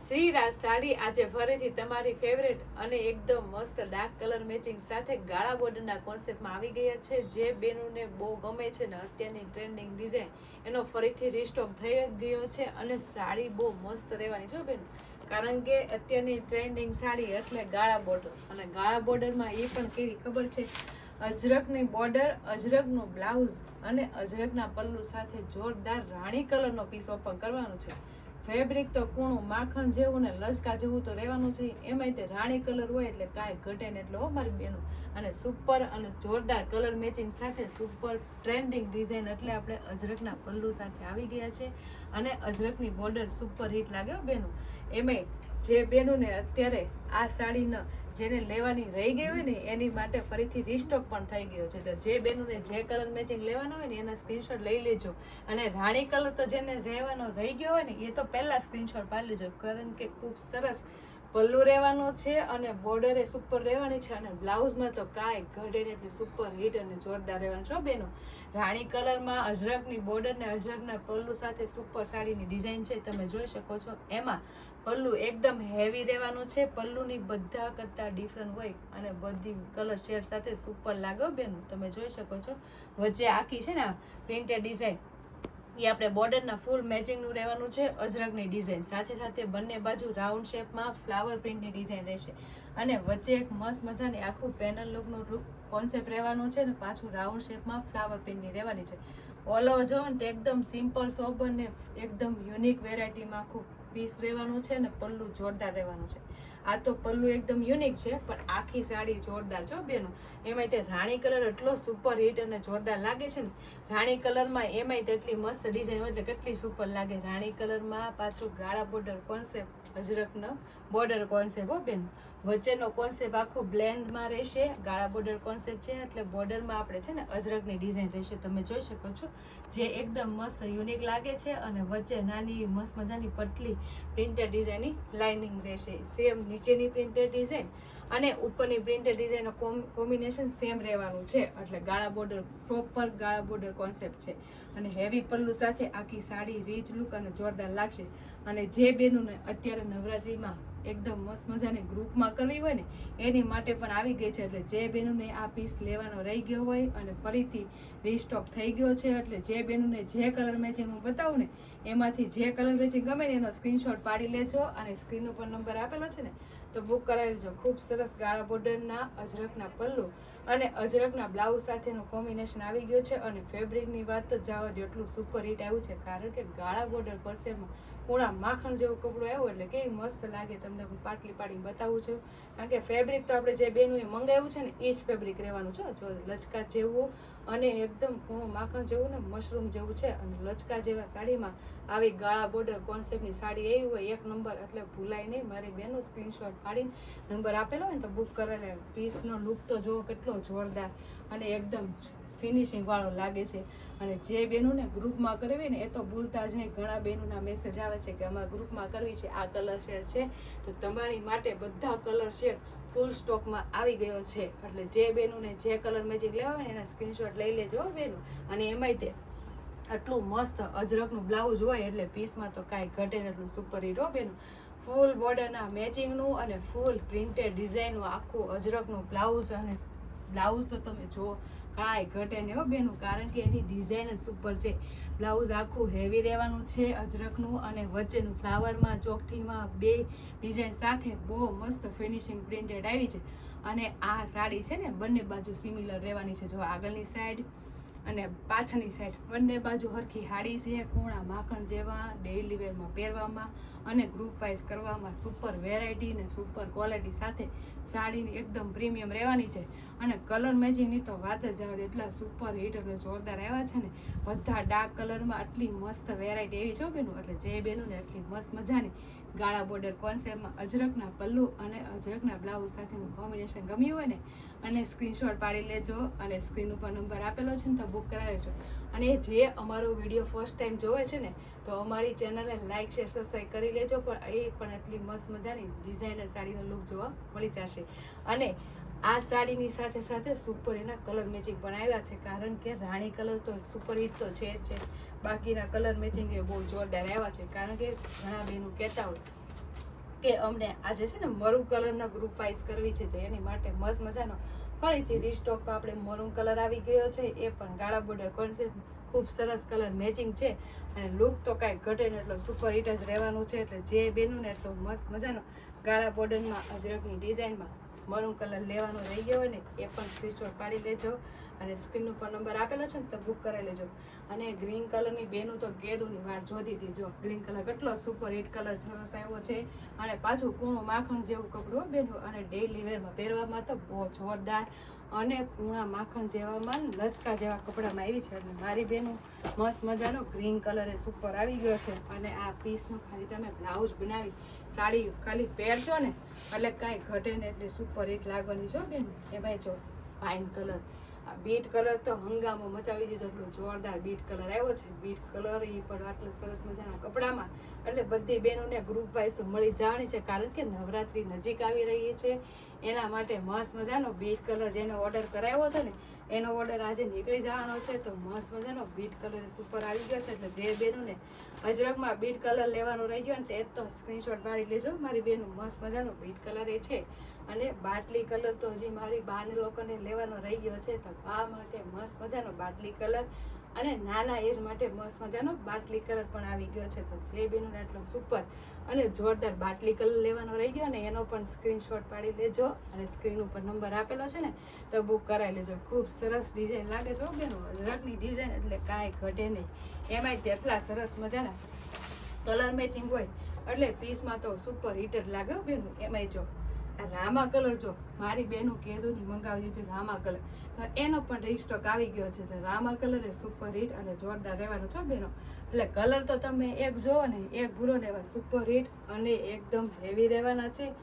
શ્રીરાજ સાડી આજે ફરીથી તમારી ફેવરેટ અને એકદમ મસ્ત ડાર્ક કલર મેચિંગ સાથે ગાળા બોર્ડરના કોન્સેપ્ટમાં આવી ગયા છે. જે બેનોને બહુ ગમે છે ને અત્યારની ટ્રેન્ડિંગ ડિઝાઇન એનો ફરીથી રીસ્ટોક થઈ ગયો છે અને સાડી બહુ મસ્ત રહેવાની છે બેન. કારણ કે અત્યારની ટ્રેન્ડિંગ સાડી એટલે ગાળા બોર્ડર, અને ગાળા બોર્ડરમાં એ પણ કેવી ખબર છે, અજરકની બોર્ડર, અજરકનું બ્લાઉઝ અને અજરકના પલ્લુ સાથે જોરદાર રાણી કલરનો પીસ ઓપન કરવાનો છે. ફેબ્રિક તો કૂણું માખણ જેવું ને લચકા જેવું તો રહેવાનું છે. એમાંય તે રાણી કલર હોય એટલે કાંઈ ઘટે ને એટલે હો મારી બેનો. અને સુપર અને જોરદાર કલર મેચિંગ સાથે સુપર ટ્રેન્ડિંગ ડિઝાઇન એટલે આપણે અજરકના પલ્લુ સાથે આવી ગયા છે અને અજરકની બોર્ડર સુપર હિટ લાગે બેનો. એમાંય જે બેનોને અત્યારે આ સાડીના જેને લેવાની રહી ગઈ હોય ને એની માટે ફરીથી રીસ્ટોક પણ થઈ ગયો છે. તો જે બેનોને જે કલર મેચિંગ લેવાના હોય ને એના સ્ક્રીનશોટ લઈ લેજો. અને રાણી કલર તો જેને રહેવાનો રહી ગયો હોય ને એ તો પહેલા સ્ક્રીનશોટ પાડી લેજો, કારણ કે ખૂબ સરસ પલ્લુ રહેવાનો છે અને બોર્ડર એ સુપર રહેવાની છે અને બ્લાઉઝમાં તો કાંઈ ઘટે ને એટલી સુપર હિટ અને જોરદાર રહેવાનું છે બેનો. રાણી કલરમાં અજરકની બોર્ડર ને અજરકના પલ્લુ સાથે સુપર સાડીની ડિઝાઇન છે, તમે જોઈ શકો છો. એમાં પલ્લુ એકદમ હેવી રહેવાનું છે, પલ્લુની બધા કરતા ડિફરન્ટ હોય અને બધી કલર શેડ સાથે સુપર લાગે બેનો. તમે જોઈ શકો છો વચ્ચે આખી છે ને પ્રિન્ટેડ ડિઝાઇન એ આપણે બોર્ડરના ફૂલ મેચિંગનું રહેવાનું છે. અજરકની ડિઝાઇન સાથે સાથે બંને બાજુ રાઉન્ડ શેપમાં ફ્લાવર પ્રિન્ટની ડિઝાઇન રહેશે અને વચ્ચે એક મસ્ત મજાની આખું પેનલ લુકનો કોન્સેપ્ટ રહેવાનો છે ને પાછું રાઉન્ડ શેપમાં ફ્લાવર પ્રિન્ટની રહેવાની છે. ઓલ ઓવર જો ને એકદમ સિમ્પલ સોબર ને એકદમ યુનિક વેરાયટીમાં આખું પીસ રહેવાનું છે ને પલ્લુ જોરદાર રહેવાનું છે. આ તો પલ્લુ એકદમ યુનિક છે પણ આખી સાડી જોરદાર છો બેનો. એમાંય તે રાણી કલર એટલો સુપર હિટ અને જોરદાર લાગે છે ને. રાણી કલરમાં એમાંય તેટલી મસ્ત ડિઝાઇન હોય એટલે કેટલી સુપર લાગે. રાણી કલરમાં પાછું ગાળા બોર્ડર કોન્સેપ્ટ, અજરકનો બોર્ડર કોન્સેપ્ટ હો બેનો. વચ્ચેનો કોન્સેપ્ટ આખું બ્લેન્ડમાં રહેશે. ગાળા બોર્ડર કોન્સેપ્ટ છે એટલે બોર્ડરમાં આપણે છે ને અજરકની ડિઝાઇન રહેશે, તમે જોઈ શકો છો, જે એકદમ મસ્ત યુનિક લાગે છે. અને વચ્ચે નાની મસ્ત મજાની પતલી પ્રિન્ટેડ ડિઝાઇનની લાઇનિંગ રહેશે. સેમ નીચેની પ્રિન્ટેડ ડિઝાઇન અને ઉપરની પ્રિન્ટેડ ડિઝાઇનનો કોમ્બિનેશન સેમ રહેવાનું છે. એટલે ગાળા બોર્ડર, પ્રોપર ગાળા બોર્ડર કોન્સેપ્ટ છે અને હેવી પલ્લુ સાથે આખી સાડી રીચ લુક અને જોરદાર લાગશે. અને જે બેનોને અત્યારે નવરાત્રિમાં એકદમ મસ્ત મજાની ગ્રુપમાં કરવી હોય ને એની માટે પણ આવી ગઈ છે. એટલે જે બેનોને આ પીસ લેવાનો રહી ગયો હોય અને ફરીથી રીસ્ટોક થઈ ગયો છે, એટલે જે બેનોને જે કલર મેચિંગ હું બતાવું ને એમાંથી જે કલર મેચિંગ ગમે ને એનો સ્ક્રીનશોટ પાડી લેજો અને સ્ક્રીન ઉપર નંબર આપેલો છે ને તો બુક કરાવી લેજો. ખૂબ સરસ ગાળા બોર્ડરના અજરકના પલ્લુ અને અજરકના બ્લાઉઝ સાથેનું કોમ્બિનેશન આવી ગયું છે. અને ફેબ્રિકની વાત તો જવા દો, એટલું સુપર હિટ આવ્યું છે, કારણ કે ગાળા બોર્ડર પરસેમાં પૂણા માખણ જેવું કપડું આવ્યું એટલે કેવી મસ્ત લાગે. તમને હું પાટલી પાડીને બતાવું છું, કારણ કે ફેબ્રિક તો આપણે જે બેનું એ મંગાવ્યું છે ને એ જ ફેબ્રિક રહેવાનું છે. જો લચકા જેવું અને એકદમ પૂણું માખણ જેવું ને મશરૂમ જેવું છે. અને લચકા જેવા સાડીમાં આવી ગાળા બોર્ડર કોન્સેપ્ટની સાડી એવી હોય એક નંબર, એટલે ભૂલાય નહીં. મારી બેનનું સ્ક્રીનશોટ પાડીને નંબર આપેલો હોય ને તો બુક કરેલા. પીસનો લુક તો જુઓ કેટલો જોરદાર અને એકદમ ફિનિશિંગ વાળો લાગે છે. અને જે બેનોને ગ્રુપમાં કરવી ને એ તો ભૂલતા જ નહીં. ઘણા બેનોના મેસેજ આવે છે કે અમારે ગ્રુપમાં કરવી છે, આ કલર શેડ છે, તો તમારી માટે બધા કલર શેડ ફૂલ સ્ટોકમાં આવી ગયો છે. એટલે જે બેનોને જે કલર મેચિંગ લેવા હોય ને એના સ્ક્રીનશોટ લઈ લેજો બેનો. અને એમાંય તે આટલું મસ્ત અજરકનું બ્લાઉઝ હોય એટલે પીસમાં તો કાંઈ ઘટે ને એટલું સુપર હિટ હો બેનો. ફૂલ બોર્ડરના મેચિંગનું અને ફૂલ પ્રિન્ટેડ ડિઝાઇનનું આખું અજરકનું બ્લાઉઝ, અને બ્લાઉઝ તો તમે જુઓ કાંઈ ઘટે ને હો બેનું, કારણ કે એની ડિઝાઇન જ સુપર છે. બ્લાઉઝ આખું હેવી રહેવાનું છે અજરકનું અને વચ્ચેનું ફ્લાવરમાં ચોકઠીમાં બે ડિઝાઇન સાથે બહુ મસ્ત ફિનિશિંગ પ્રિન્ટેડ આવી છે. અને આ સાડી છે ને બંને બાજુ સિમિલર રહેવાની છે. જો આગળની સાઈડ અને પાછળની સાઈડ બંને બાજુ હરખી હાડી છે. કૂણા માખણ જેવા ડેઇલી વેરમાં પહેરવામાં અને ગ્રુપ વાઇઝ કરવામાં સુપર વેરાયટી ને સુપર ક્વોલિટી સાથે સાડીની એકદમ પ્રીમિયમ રહેવાની છે. અને કલર મેચિંગની તો વાત જ જવા દે, એટલા સુપર હિટ અને જોરદાર આવ્યા છે ને. બધા ડાર્ક કલરમાં આટલી મસ્ત વેરાયટી એવી છો બેનું. એટલે જે બેનું ને એટલી મસ્ત મજાની ગાળા બોર્ડર કોન્સેપ્ટમાં અજરકના પલ્લુ અને અજરકના બ્લાઉઝ સાથેનું કોમ્બિનેશન ગમ્યું હોય ને અને સ્ક્રીનશોટ પાડી લેજો. અને સ્ક્રીન ઉપર નંબર આપેલો છે ને તો બુક કરાવી લેજો. અને જે અમારો વિડીયો ફર્સ્ટ ટાઈમ જોવે છે ને તો અમારી ચેનલને લાઇક શેર સબસ્ક્રાઈબ કરી લેજો. પણ એ પણ એટલી મસ્ત મજાની ડિઝાઇનર સાડીનો લુક જોવા મળી જશે. અને આ સાડીની સાથે સાથે સુપર એના કલર મેચિંગ પણ આવ્યા છે, કારણ કે રાણી કલર તો સુપર હિટ તો છે જ છે. બાકીના કલર મેચિંગ એ બહુ જોરદાર આવ્યા છે, કારણ કે ઘણા બહેનો કહેતા હોય કે અમને આજે છે ને મરૂન કલરના ગ્રુપ વાઇઝ કરવી છે, તો એની માટે મસ્ત મજાનો ફરીથી રીસ્ટોકમાં આપણે મરૂન કલર આવી ગયો છે. એ પણ ગાળા બોર્ડર કોન્સેપ્ટ, ખૂબ સરસ કલર મેચિંગ છે અને લુક તો કાંઈ ઘટે ને એટલો સુપર હિટ જ રહેવાનું છે. એટલે જે બેનું ને એટલો મસ્ત મજાનો ગાળા બોર્ડરમાં અજરકની ડિઝાઇનમાં મરૂન કલર લેવાનો રહી ગયો હોય ને એ પણ સ્ક્રીનશોટ પાડી લેજો અને સ્ક્રીન ઉપર નંબર આપેલો છે ને તો બુક કરાવી લેજો. અને ગ્રીન કલરની બેનું તો કેદુની વાર જોતી હતી. જો ગ્રીન કલર કેટલો સુપર હિટ કલર સરસ આવ્યો છે અને પાછું કૂણું માખણ જેવું કપડું બેનું, અને ડેઈલી વેરમાં પહેરવામાં તો બહુ જોરદાર અને કૂણા માખણ જેવામાં લચકા જેવા કપડામાં આવી છે. એટલે મારી બેનું મસ્ત મજાનો ગ્રીન કલર એ સુપર આવી ગયો છે. અને આ પીસનું ખાલી તમે બ્લાઉઝ બનાવી સાડી ખાલી પહેરશો ને એટલે કાંઈ ઘટે ને એટલે સુપર હિટ લાગવાની છો બેન. એમાંય જો પાઇન કલર, આ બીટ કલર તો હંગામો મચાવી દીધો. એટલો જોરદાર બીટ કલર આવ્યો છે. બીટ કલર એ પણ આટલા સરસ મજાના કપડામાં, એટલે બધી બહેનોને ગ્રુપ વાઇઝ તો મળી જવાની છે, કારણ કે નવરાત્રી નજીક આવી રહી છે. એના માટે મસ્ત મજાનો બીટ કલર જેનો ઓર્ડર કરાવ્યો હતો ને એનો ઓર્ડર આજે નીકળી જવાનો છે. તો મસ્ત મજાનો બીટ કલર સુપર આવી ગયો છે. એટલે જે બહેનોને અજરકમાં બીટ કલર લેવાનો રહી ગયો ને તે તો સ્ક્રીનશોટ પાડી લેજો. મારી બેનું મસ્ત મજાનો બીટ કલર એ છે. અને બાટલી કલર તો હજી મારી બાને લોકોને લેવાનો રહી ગયો છે. તો બા માટે મસ્ત મજાનો બાટલી કલર અને નાના એજ માટે મસ્ત મજાનો બાટલી કલર પણ આવી ગયો છે. તો જે બેનોને આટલો સુપર અને જોરદાર બાટલી કલર લેવાનો રહી ગયો ને એનો પણ સ્ક્રીનશોટ પાડી લેજો અને સ્ક્રીન ઉપર નંબર આપેલો છે ને તો બુક કરાવી લેજો. ખૂબ સરસ ડિઝાઇન લાગે છે બેનો, અજરકની ડિઝાઇન એટલે કાંઈ ઘટે નહીં. એમાંય તેટલા સરસ મજાના કલર મેચિંગ હોય એટલે પીસમાં તો સુપર હિટ જ લાગે બેનું. એમાંય જો આ રામા કલર, જો મારી બેનું કેદુની મંગાવી દીધું રામા કલર, તો એનો પણ રીસ્ટોક આવી ગયો છે. તો રામા કલર એ સુપર હિટ અને જોરદાર રહેવાનો છો બેનો. એટલે કલર તો તમે એક જોવો ને એક ભૂલો ને એવા સુપર હિટ અને એકદમ હેવી રહેવાના છે.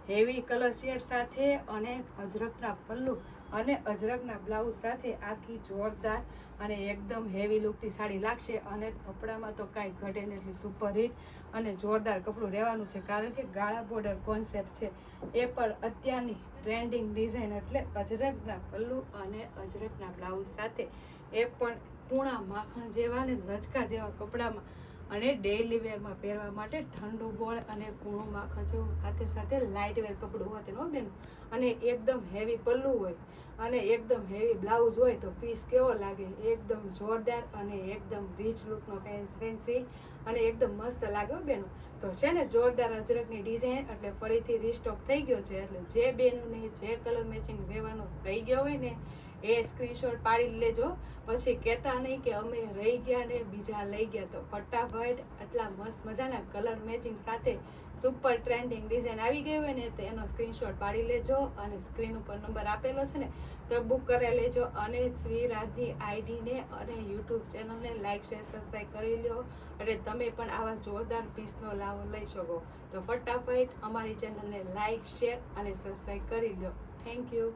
હેવી કલર શેડ સાથે અને અજરકના પલ્લુ અને અજરકના બ્લાઉઝ સાથે આખી જોરદાર અને એકદમ હેવી લુકની સાડી લાગશે. અને કપડામાં તો કાંઈ ઘટે ને એટલી સુપર હિટ અને જોરદાર કપડું રહેવાનું છે, કારણ કે ગાળા બોર્ડર કોન્સેપ્ટ છે. એ પણ અત્યારની ટ્રેન્ડિંગ ડિઝાઇન, એટલે અજરકના પલ્લુ અને અજરકના બ્લાઉઝ સાથે એ પણ કૂણા માખણ જેવા ને લચકા જેવા કપડામાં અને ડેઈલી વેરમાં પહેરવા માટે ઠંડુ ગોળ અને કૂણું માખણ જેવું સાથે સાથે લાઇટ વેર કપડું હોય તેનો બેન. અને એકદમ હેવી પલ્લુ હોય અને એકદમ હેવી બ્લાઉઝ હોય તો પીસ કેવો લાગે, એકદમ જોરદાર અને એકદમ રીચ લુકનો ફેન્સી અને એકદમ મસ્ત લાગ્યો બેનો. તો છે ને જોરદાર અજરકની ડિઝાઇન એટલે ફરીથી રીસ્ટોક થઈ ગયો છે. એટલે જે બેનોને જે કલર મેચિંગ રહેવાનો રહી ગયો હોય ને એ સ્ક્રીનશોટ પાડી લેજો. પછી કહેતા નહીં કે અમે રહી ગયા ને બીજા લઈ ગયા. તો ફટાફટ આટલા મસ્ત મજાના કલર મેચિંગ સાથે સુપર ટ્રેન્ડિંગ ડિઝાઇન આવી ગઈ હોય ને તો એનો સ્ક્રીનશોટ પાડી લેજો અને સ્ક્રીન ઉપર નંબર આપેલો છે ને તો બુક કરી લેજો. અને શ્રી રાધની આઈડીને અને યુટ્યુબ ચેનલને લાઇક શેર સબસ્ક્રાઈબ કરી લો એટલે તમે પણ આવા જોરદાર પીસનો લાભ લઈ શકો. તો ફટાફટ અમારી ચેનલને લાઇક શેર અને સબસ્ક્રાઈબ કરી લો. Thank you.